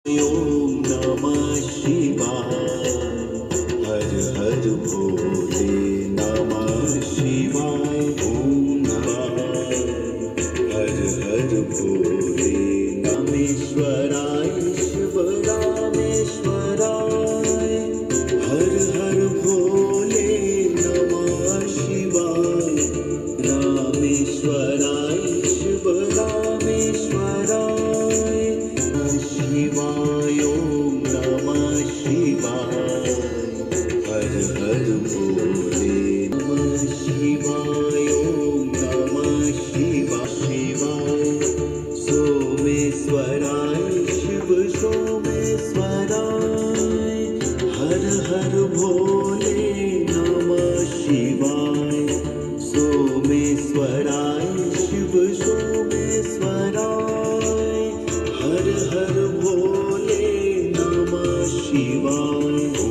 ओम नमः शिवाय। हर हर भोले नमः शिवाय। ओम नमः हर हर भोले रामेश्वराय शिव रामेश्वराय। हर हर भोले नमः शिवाय। रामेश्वराय शिव रामेश्वराय। शिवाय ओम नमः शिवाय। हर हर भोले नमः शिवाय। ओम नमः शिवाय। सोमेश्वराय शिव सोमेश्वराय। हर हर भोले नमः शिवाय। सोमेश्वराय शिव सोमेश्वराय। हर हर भोले नमः शिवाय।